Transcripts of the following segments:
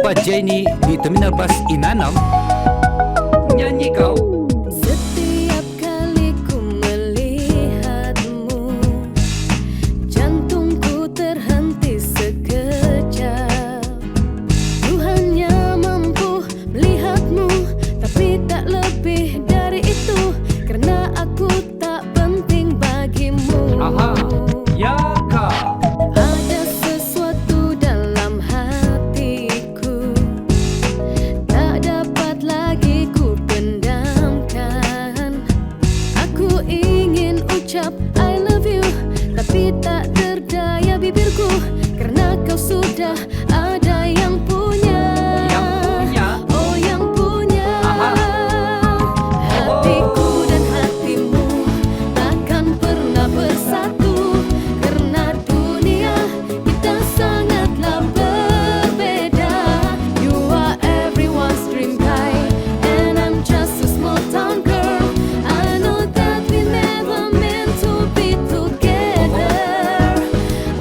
Papa Jenny di Terminal Bus Inanam. Nyanyi kau. Setiap kali ku melihatmu, jantungku terhenti sekejap. Ku hanya mampu melihatmu, tapi tak lebih dari itu, karena aku tak penting bagimu. Aha, ya kak. Ada sesuatu dalam hatiku, tak dapat lagi ku pendamkan. Aku ingin ucap I love you, tapi tak berdaya bibirku, karena kau sudah ada yang punya. Yang punya. Oh, yang punya. Aha. Hatiku dan hatimu takkan pernah bersatu, karena dunia kita sangatlah berbeda. You are everyone's dream guy, and I'm just a small town girl. I know that we never meant to be together.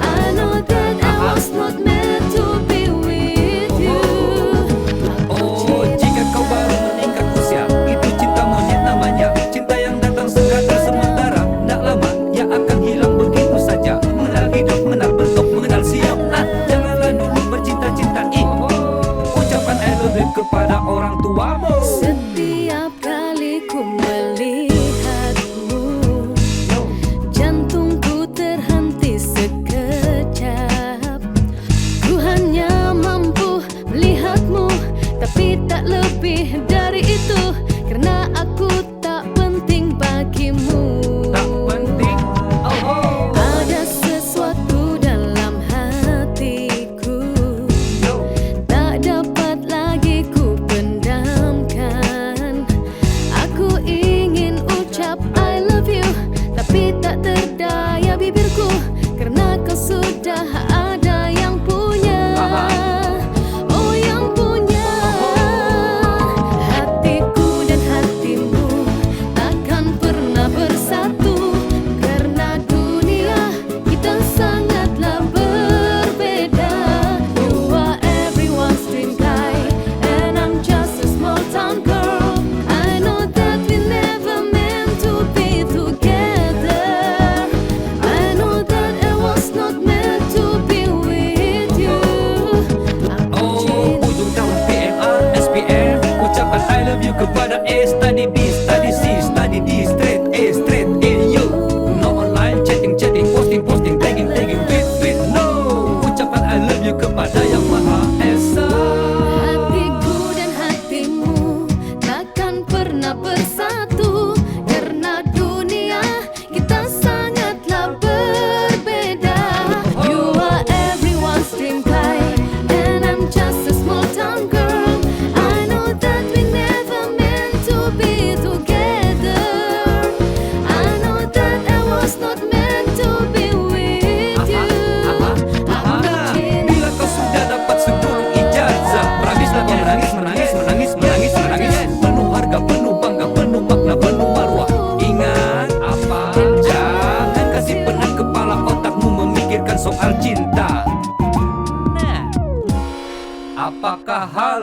I know that I was not meant to be with you. Oh, jika kau baru meningkat usia, itu cinta monyet namanya. Cinta yang datang sekadar sementara, tak lama ia akan hilang begitu saja. Mengenal hidup, mengenal bentuk, mengenal siap. Janganlah dulu bercinta-cintai. Ucapan I love you kepada orang tuamu. Setiap kali ku melihatmu, jantungku terhenti sekejap. Ku hanya mampu melihatmu, tapi tak lebih dari itu, karena aku tak penting bagimu. Tak penting. Oh, Ada sesuatu dalam hatiku, tak dapat lagi ku pendamkan. Aku ingin ucap I love you, tapi tak terdaya bibirku, karena kau sudah ada yang punya. Oh, yang punya. Hatiku dan hatimu takkan pernah bersatu, karena dunia kita sangatlah berbeda. You are everyone's dream guy, and I'm just a small town girl. I know that we never meant to be together. I know that I was not meant to be with you. Aku oh, ujung tahun PMR, SPR. Ucapan I love you kepada A, study B, study C, study D, straight A, straight A, yo. No online, chatting, posting, tagging, with, no. Ucapan I love you kepada Yang Maha Esa. Hatiku dan hatimu takkan pernah bersatu, karena dunia kita sangatlah berbeda. You are everyone's dream guy, and I'm just a small town girl. I know that we never meant to be together. I know that I was not meant to be with you. Aku cinta. Bila kau sudah dapat segulung ijazah, berhabislah kau menangis. Penuh harga, penuh bangga, penuh makna, penuh marwah. Ingat apa? Jangan kasih penat kepala otakmu memikirkan soal cinta. Nah, apakah hal